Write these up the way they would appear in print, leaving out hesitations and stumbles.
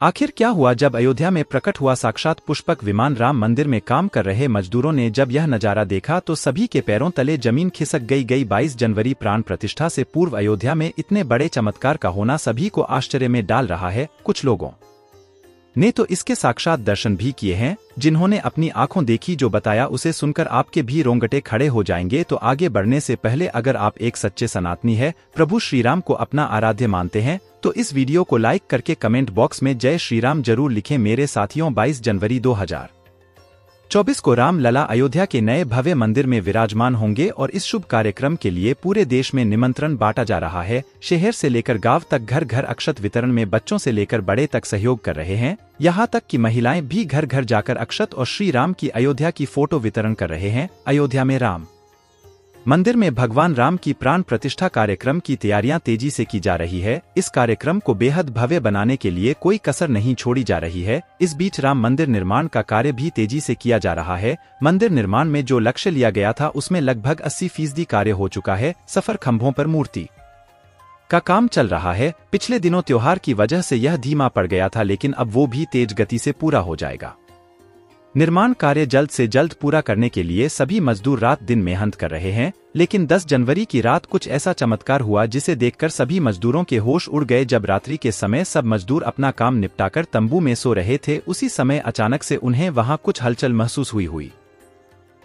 आखिर क्या हुआ जब अयोध्या में प्रकट हुआ साक्षात पुष्पक विमान। राम मंदिर में काम कर रहे मजदूरों ने जब यह नजारा देखा तो सभी के पैरों तले जमीन खिसक गई। 22 जनवरी प्राण प्रतिष्ठा से पूर्व अयोध्या में इतने बड़े चमत्कार का होना सभी को आश्चर्य में डाल रहा है। कुछ लोगों ने तो इसके साक्षात दर्शन भी किए हैं, जिन्होंने अपनी आंखों देखी जो बताया उसे सुनकर आपके भी रोंगटे खड़े हो जाएंगे। तो आगे बढ़ने से पहले अगर आप एक सच्चे सनातनी है, प्रभु श्री राम को अपना आराध्य मानते हैं, तो इस वीडियो को लाइक करके कमेंट बॉक्स में जय श्री राम जरूर लिखें। मेरे साथियों, 22 जनवरी 2024 को राम लला अयोध्या के नए भव्य मंदिर में विराजमान होंगे और इस शुभ कार्यक्रम के लिए पूरे देश में निमंत्रण बांटा जा रहा है। शहर से लेकर गांव तक घर घर अक्षत वितरण में बच्चों से लेकर बड़े तक सहयोग कर रहे हैं। यहां तक कि महिलाएं भी घर घर जाकर अक्षत और श्री राम की अयोध्या की फोटो वितरण कर रहे हैं। अयोध्या में राम मंदिर में भगवान राम की प्राण प्रतिष्ठा कार्यक्रम की तैयारियां तेजी से की जा रही है। इस कार्यक्रम को बेहद भव्य बनाने के लिए कोई कसर नहीं छोड़ी जा रही है। इस बीच राम मंदिर निर्माण का कार्य भी तेजी से किया जा रहा है। मंदिर निर्माण में जो लक्ष्य लिया गया था उसमें लगभग 80% कार्य हो चुका है। सफर खंभों पर मूर्ति का काम चल रहा है। पिछले दिनों त्योहार की वजह से यह धीमा पड़ गया था, लेकिन अब वो भी तेज गति से पूरा हो जाएगा। निर्माण कार्य जल्द से जल्द पूरा करने के लिए सभी मजदूर रात दिन मेहनत कर रहे हैं। लेकिन 10 जनवरी की रात कुछ ऐसा चमत्कार हुआ जिसे देखकर सभी मजदूरों के होश उड़ गए। जब रात्रि के समय सब मजदूर अपना काम निपटाकर तंबू में सो रहे थे, उसी समय अचानक से उन्हें वहां कुछ हलचल महसूस हुई।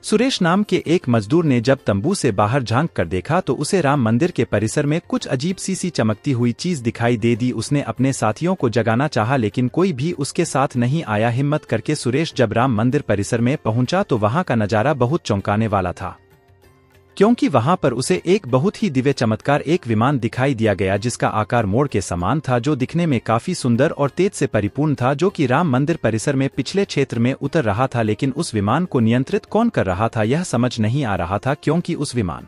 सुरेश नाम के एक मजदूर ने जब तंबू से बाहर झांक कर देखा तो उसे राम मंदिर के परिसर में कुछ अजीब सी चमकती हुई चीज दिखाई दे दी। उसने अपने साथियों को जगाना चाहा, लेकिन कोई भी उसके साथ नहीं आया। हिम्मत करके सुरेश जब राम मंदिर परिसर में पहुंचा तो वहां का नजारा बहुत चौंकाने वाला था, क्योंकि वहां पर उसे एक बहुत ही दिव्य चमत्कार एक विमान दिखाई दिया गया, जिसका आकार मोड़ के समान था, जो दिखने में काफी सुंदर और तेज से परिपूर्ण था, जो कि राम मंदिर परिसर में पिछले क्षेत्र में उतर रहा था। लेकिन उस विमान को नियंत्रित कौन कर रहा था यह समझ नहीं आ रहा था, क्योंकि उस विमान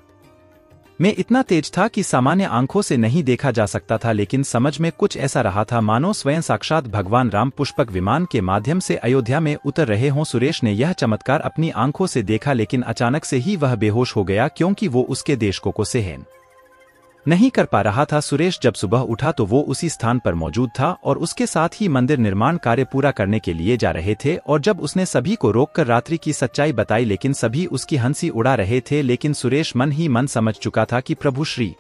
में इतना तेज था कि सामान्य आंखों से नहीं देखा जा सकता था। लेकिन समझ में कुछ ऐसा रहा था मानो स्वयं साक्षात भगवान राम पुष्पक विमान के माध्यम से अयोध्या में उतर रहे हों। सुरेश ने यह चमत्कार अपनी आंखों से देखा, लेकिन अचानक से ही वह बेहोश हो गया, क्योंकि वो उसके देशकों को सहन नहीं कर पा रहा था। सुरेश जब सुबह उठा तो वो उसी स्थान पर मौजूद था और उसके साथ ही मंदिर निर्माण कार्य पूरा करने के लिए जा रहे थे। और जब उसने सभी को रोककर रात्रि की सच्चाई बताई, लेकिन सभी उसकी हंसी उड़ा रहे थे। लेकिन सुरेश मन ही मन समझ चुका था कि प्रभु श्री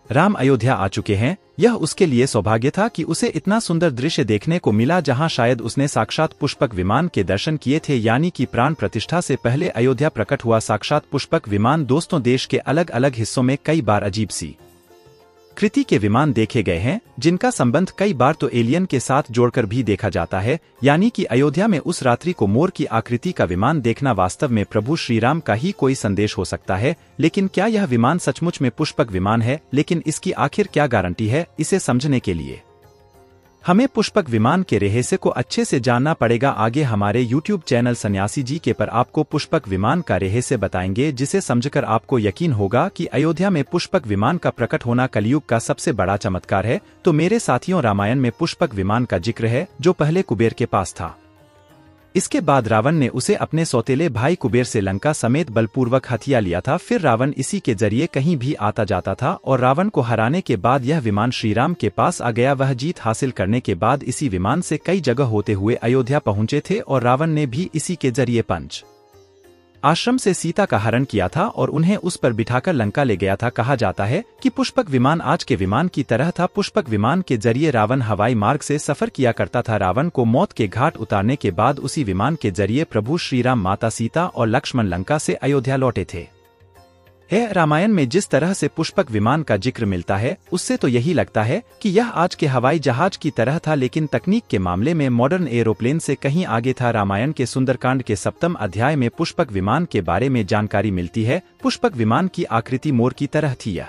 राम अयोध्या आ चुके हैं। यह उसके लिए सौभाग्य था कि उसे इतना सुंदर दृश्य देखने को मिला, जहां शायद उसने साक्षात पुष्पक विमान के दर्शन किए थे, यानी कि प्राण प्रतिष्ठा से पहले अयोध्या प्रकट हुआ साक्षात पुष्पक विमान। दोस्तों, देश के अलग अलग हिस्सों में कई बार अजीब सी कृति के विमान देखे गए हैं, जिनका संबंध कई बार तो एलियन के साथ जोड़कर भी देखा जाता है। यानी कि अयोध्या में उस रात्रि को मोर की आकृति का विमान देखना वास्तव में प्रभु श्री राम का ही कोई संदेश हो सकता है। लेकिन क्या यह विमान सचमुच में पुष्पक विमान है? लेकिन इसकी आखिर क्या गारंटी है? इसे समझने के लिए हमें पुष्पक विमान के रहस्य को अच्छे से जानना पड़ेगा। आगे हमारे YouTube चैनल सन्यासी जी के पर आपको पुष्पक विमान का रहस्य बताएंगे, जिसे समझकर आपको यकीन होगा कि अयोध्या में पुष्पक विमान का प्रकट होना कलयुग का सबसे बड़ा चमत्कार है। तो मेरे साथियों, रामायण में पुष्पक विमान का जिक्र है, जो पहले कुबेर के पास था। इसके बाद रावण ने उसे अपने सौतेले भाई कुबेर से लंका समेत बलपूर्वक हथिया लिया था। फिर रावण इसी के जरिए कहीं भी आता जाता था और रावण को हराने के बाद यह विमान श्रीराम के पास आ गया। वह जीत हासिल करने के बाद इसी विमान से कई जगह होते हुए अयोध्या पहुंचे थे और रावण ने भी इसी के जरिए पंच आश्रम से सीता का हरण किया था और उन्हें उस पर बिठाकर लंका ले गया था। कहा जाता है कि पुष्पक विमान आज के विमान की तरह था। पुष्पक विमान के जरिए रावण हवाई मार्ग से सफर किया करता था। रावण को मौत के घाट उतारने के बाद उसी विमान के जरिए प्रभु श्री राम, माता सीता और लक्ष्मण लंका से अयोध्या लौटे थे। रामायण में जिस तरह से पुष्पक विमान का जिक्र मिलता है, उससे तो यही लगता है कि यह आज के हवाई जहाज की तरह था, लेकिन तकनीक के मामले में मॉडर्न एरोप्लेन से कहीं आगे था। रामायण के सुंदरकांड के 7वें अध्याय में पुष्पक विमान के बारे में जानकारी मिलती है। पुष्पक विमान की आकृति मोर की तरह थी। यह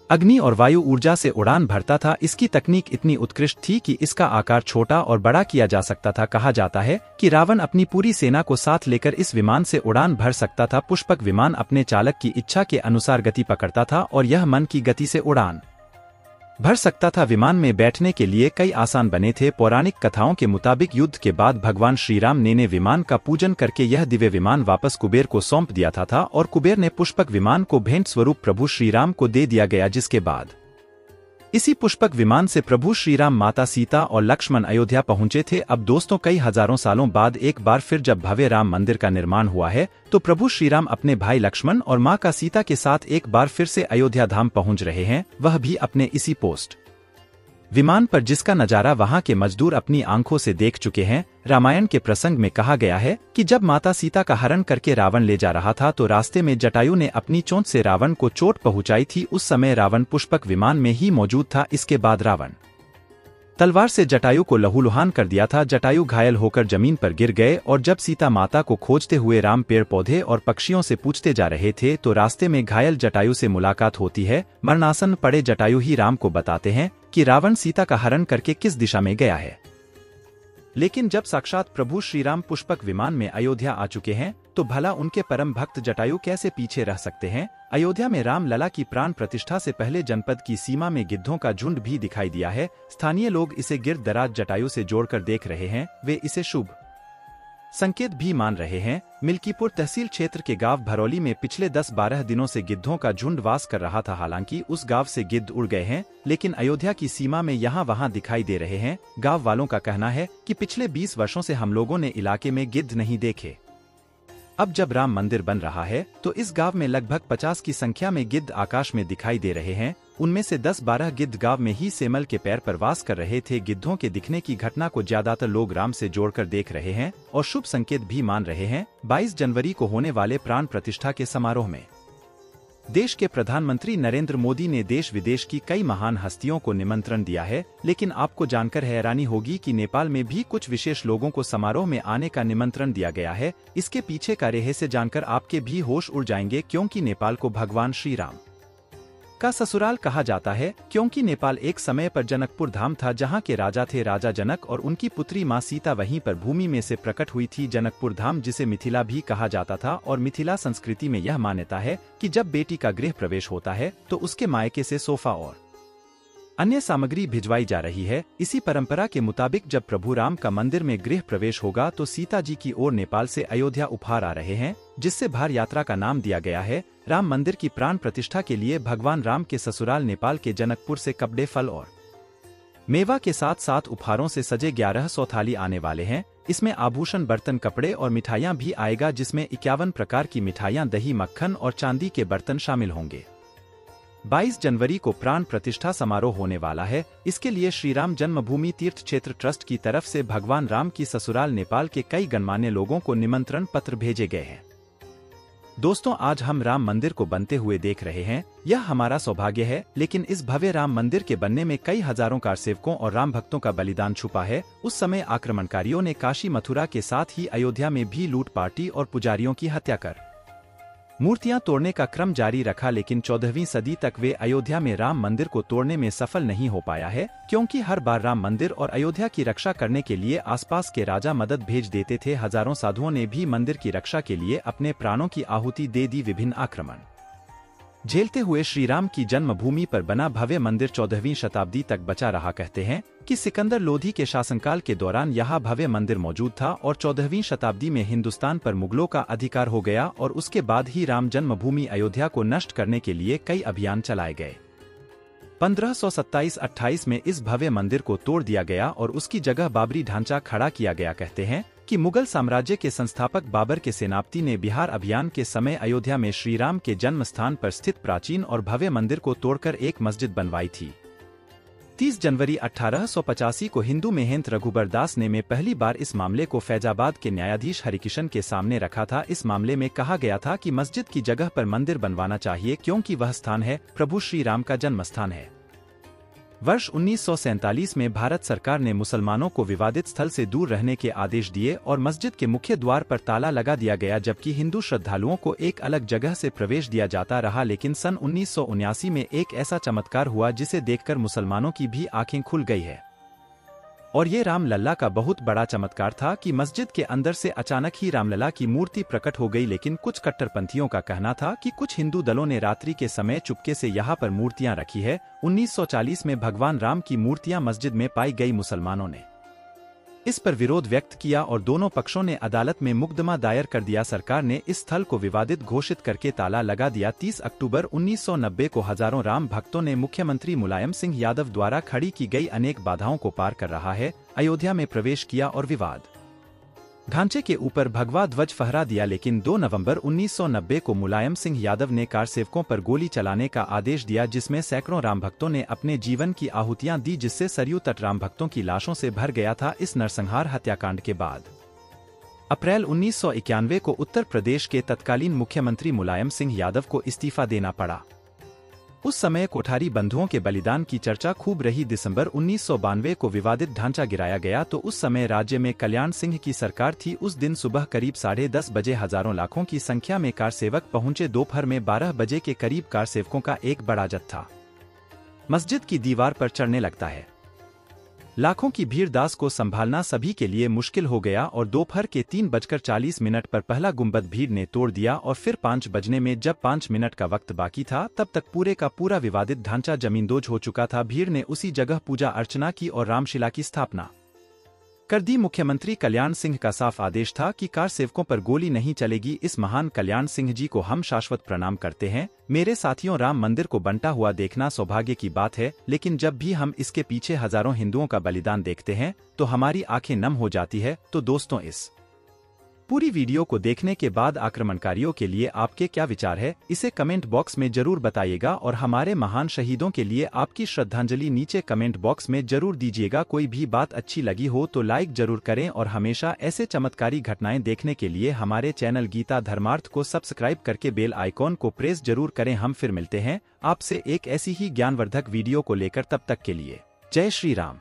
अग्नि और वायु ऊर्जा से उड़ान भरता था। इसकी तकनीक इतनी उत्कृष्ट थी कि इसका आकार छोटा और बड़ा किया जा सकता था। कहा जाता है कि रावण अपनी पूरी सेना को साथ लेकर इस विमान से उड़ान भर सकता था। पुष्पक विमान अपने चालक की इच्छा के अनुसार गति पकड़ता था और यह मन की गति से उड़ान भर सकता था। विमान में बैठने के लिए कई आसान बने थे। पौराणिक कथाओं के मुताबिक युद्ध के बाद भगवान श्रीराम ने विमान का पूजन करके यह दिव्य विमान वापस कुबेर को सौंप दिया था और कुबेर ने पुष्पक विमान को भेंट स्वरूप प्रभु श्रीराम को दे दिया गया, जिसके बाद इसी पुष्पक विमान से प्रभु श्रीराम, माता सीता और लक्ष्मण अयोध्या पहुंचे थे। अब दोस्तों, कई हजारों सालों बाद एक बार फिर जब भव्य राम मंदिर का निर्माण हुआ है, तो प्रभु श्रीराम अपने भाई लक्ष्मण और मां का सीता के साथ एक बार फिर से अयोध्या धाम पहुंच रहे हैं, वह भी अपने इसी पोस्ट विमान पर, जिसका नजारा वहां के मजदूर अपनी आंखों से देख चुके हैं। रामायण के प्रसंग में कहा गया है कि जब माता सीता का हरण करके रावण ले जा रहा था, तो रास्ते में जटायु ने अपनी चोंच से रावण को चोट पहुंचाई थी। उस समय रावण पुष्पक विमान में ही मौजूद था। इसके बाद रावण तलवार से जटायु को लहूलुहान कर दिया था। जटायु घायल होकर जमीन पर गिर गए, और जब सीता माता को खोजते हुए राम पेड़ पौधे और पक्षियों से पूछते जा रहे थे, तो रास्ते में घायल जटायु से मुलाकात होती है। मरणासन पड़े जटायु ही राम को बताते हैं कि रावण सीता का हरण करके किस दिशा में गया है। लेकिन जब साक्षात प्रभु श्रीराम पुष्पक विमान में अयोध्या आ चुके हैं, तो भला उनके परम भक्त जटायु कैसे पीछे रह सकते हैं। अयोध्या में राम लला की प्राण प्रतिष्ठा से पहले जनपद की सीमा में गिद्धों का झुंड भी दिखाई दिया है। स्थानीय लोग इसे गिरद दराज जटायु से जोड़कर देख रहे हैं। वे इसे शुभ संकेत भी मान रहे हैं। मिल्कीपुर तहसील क्षेत्र के गांव भरौली में पिछले 10-12 दिनों से गिद्धों का झुंड वास कर रहा था। हालांकि उस गांव से गिद्ध उड़ गए हैं, लेकिन अयोध्या की सीमा में यहाँ वहाँ दिखाई दे रहे हैं। गांव वालों का कहना है कि पिछले 20 वर्षों से हम लोगों ने इलाके में गिद्ध नहीं देखे। अब जब राम मंदिर बन रहा है, तो इस गांव में लगभग 50 की संख्या में गिद्ध आकाश में दिखाई दे रहे हैं। उनमें से 10-12 गिद्ध गांव में ही सेमल के पैर पर वास कर रहे थे। गिद्धों के दिखने की घटना को ज्यादातर लोग राम से जोड़कर देख रहे हैं और शुभ संकेत भी मान रहे हैं। 22 जनवरी को होने वाले प्राण प्रतिष्ठा के समारोह में देश के प्रधानमंत्री नरेंद्र मोदी ने देश विदेश की कई महान हस्तियों को निमंत्रण दिया है। लेकिन आपको जानकर हैरानी होगी कि नेपाल में भी कुछ विशेष लोगों को समारोह में आने का निमंत्रण दिया गया है। इसके पीछे का रहस्य जानकर आपके भी होश उड़ जाएंगे, क्योंकि नेपाल को भगवान श्री राम का ससुराल कहा जाता है। क्योंकि नेपाल एक समय पर जनकपुर धाम था, जहां के राजा थे राजा जनक, और उनकी पुत्री मां सीता वहीं पर भूमि में से प्रकट हुई थी। जनकपुर धाम, जिसे मिथिला भी कहा जाता था, और मिथिला संस्कृति में यह मान्यता है कि जब बेटी का गृह प्रवेश होता है, तो उसके मायके से सोफा और अन्य सामग्री भिजवाई जा रही है। इसी परंपरा के मुताबिक जब प्रभु राम का मंदिर में गृह प्रवेश होगा, तो सीता जी की ओर नेपाल से अयोध्या उपहार आ रहे हैं, जिससे भार यात्रा का नाम दिया गया है। राम मंदिर की प्राण प्रतिष्ठा के लिए भगवान राम के ससुराल नेपाल के जनकपुर से कपड़े, फल और मेवा के साथ साथ उपहारों से सजे 1100 थाली आने वाले हैं। इसमें आभूषण, बर्तन, कपड़े और मिठाइयां भी आएगा, जिसमें 51 प्रकार की मिठाइयां, दही, मक्खन और चांदी के बर्तन शामिल होंगे। 22 जनवरी को प्राण प्रतिष्ठा समारोह होने वाला है। इसके लिए श्रीराम जन्मभूमि तीर्थ क्षेत्र ट्रस्ट की तरफ से भगवान राम की ससुराल नेपाल के कई गणमान्य लोगों को निमंत्रण पत्र भेजे गए हैं। दोस्तों, आज हम राम मंदिर को बनते हुए देख रहे हैं। यह हमारा सौभाग्य है, लेकिन इस भव्य राम मंदिर के बनने में कई हजारों कारसेवकों और राम भक्तों का बलिदान छुपा है। उस समय आक्रमणकारियों ने काशी, मथुरा के साथ ही अयोध्या में भी लूट पार्टी और पुजारियों की हत्या कर मूर्तियां तोड़ने का क्रम जारी रखा। लेकिन 14वीं सदी तक वे अयोध्या में राम मंदिर को तोड़ने में सफल नहीं हो पाया है, क्योंकि हर बार राम मंदिर और अयोध्या की रक्षा करने के लिए आसपास के राजा मदद भेज देते थे। हजारों साधुओं ने भी मंदिर की रक्षा के लिए अपने प्राणों की आहुति दे दी। विभिन्न आक्रमण झेलते हुए श्रीराम की जन्मभूमि पर बना भव्य मंदिर 14वीं शताब्दी तक बचा रहा। कहते हैं कि सिकंदर लोधी के शासनकाल के दौरान यहाँ भव्य मंदिर मौजूद था, और 14वीं शताब्दी में हिंदुस्तान पर मुगलों का अधिकार हो गया, और उसके बाद ही राम जन्मभूमि अयोध्या को नष्ट करने के लिए कई अभियान चलाए गए। 1527-28 में इस भव्य मंदिर को तोड़ दिया गया और उसकी जगह बाबरी ढांचा खड़ा किया गया। कहते हैं कि मुगल साम्राज्य के संस्थापक बाबर के सेनापति ने बिहार अभियान के समय अयोध्या में श्रीराम के जन्म स्थान पर स्थित प्राचीन और भव्य मंदिर को तोड़कर एक मस्जिद बनवाई थी। 30 जनवरी 1885 को हिंदू महंत रघुबर दास ने में पहली बार इस मामले को फैजाबाद के न्यायाधीश हरिकिशन के सामने रखा था। इस मामले में कहा गया था कि मस्जिद की जगह पर मंदिर बनवाना चाहिए, क्योंकि वह स्थान है प्रभु श्री राम का जन्म स्थान है। वर्ष 1947 में भारत सरकार ने मुसलमानों को विवादित स्थल से दूर रहने के आदेश दिए और मस्जिद के मुख्य द्वार पर ताला लगा दिया गया, जबकि हिंदू श्रद्धालुओं को एक अलग जगह से प्रवेश दिया जाता रहा। लेकिन सन 1979 में एक ऐसा चमत्कार हुआ जिसे देखकर मुसलमानों की भी आंखें खुल गई है। और ये रामलला का बहुत बड़ा चमत्कार था कि मस्जिद के अंदर से अचानक ही रामलला की मूर्ति प्रकट हो गई। लेकिन कुछ कट्टरपंथियों का कहना था कि कुछ हिंदू दलों ने रात्रि के समय चुपके से यहाँ पर मूर्तियां रखी है। 1940 में भगवान राम की मूर्तियां मस्जिद में पाई गई। मुसलमानों ने इस पर विरोध व्यक्त किया और दोनों पक्षों ने अदालत में मुकदमा दायर कर दिया। सरकार ने इस स्थल को विवादित घोषित करके ताला लगा दिया। 30 अक्टूबर 1990 को हजारों राम भक्तों ने मुख्यमंत्री मुलायम सिंह यादव द्वारा खड़ी की गई अनेक बाधाओं को पार कर रहा है अयोध्या में प्रवेश किया और विवाद ढांचे के ऊपर भगवा ध्वज फहरा दिया। लेकिन 2 नवंबर 1990 को मुलायम सिंह यादव ने कारसेवकों पर गोली चलाने का आदेश दिया, जिसमें सैकड़ों राम भक्तों ने अपने जीवन की आहुतियां दी, जिससे सरयू तट राम भक्तों की लाशों से भर गया था। इस नरसंहार हत्याकांड के बाद अप्रैल 1991 को उत्तर प्रदेश के तत्कालीन मुख्यमंत्री मुलायम सिंह यादव को इस्तीफा देना पड़ा। उस समय कोठारी बंधुओं के बलिदान की चर्चा खूब रही। दिसंबर 1992 को विवादित ढांचा गिराया गया तो उस समय राज्य में कल्याण सिंह की सरकार थी। उस दिन सुबह करीब 10:30 बजे हजारों लाखों की संख्या में कारसेवक पहुंचे। दोपहर में 12 बजे के करीब कारसेवकों का एक बड़ा जत्था मस्जिद की दीवार पर चढ़ने लगता है। लाखों की भीड़ दास को संभालना सभी के लिए मुश्किल हो गया और दोपहर के 3:40 पर पहला गुंबद भीड़ ने तोड़ दिया और फिर 5 बजने में जब 5 मिनट का वक्त बाकी था तब तक पूरे का पूरा विवादित ढांचा जमींदोज हो चुका था। भीड़ ने उसी जगह पूजा अर्चना की और रामशिला की स्थापना कर दी। मुख्यमंत्री कल्याण सिंह का साफ आदेश था कि कारसेवकों पर गोली नहीं चलेगी। इस महान कल्याण सिंह जी को हम शाश्वत प्रणाम करते हैं। मेरे साथियों, राम मंदिर को बनता हुआ देखना सौभाग्य की बात है, लेकिन जब भी हम इसके पीछे हजारों हिंदुओं का बलिदान देखते हैं तो हमारी आंखें नम हो जाती है। तो दोस्तों, इस पूरी वीडियो को देखने के बाद आक्रमणकारियों के लिए आपके क्या विचार है, इसे कमेंट बॉक्स में जरूर बताइएगा और हमारे महान शहीदों के लिए आपकी श्रद्धांजलि नीचे कमेंट बॉक्स में जरूर दीजिएगा। कोई भी बात अच्छी लगी हो तो लाइक जरूर करें और हमेशा ऐसे चमत्कारी घटनाएं देखने के लिए हमारे चैनल गीता धर्मार्थ को सब्सक्राइब करके बेल आइकॉन को प्रेस जरूर करें। हम फिर मिलते हैं आपसे एक ऐसी ही ज्ञानवर्धक वीडियो को लेकर। तब तक के लिए जय श्री राम।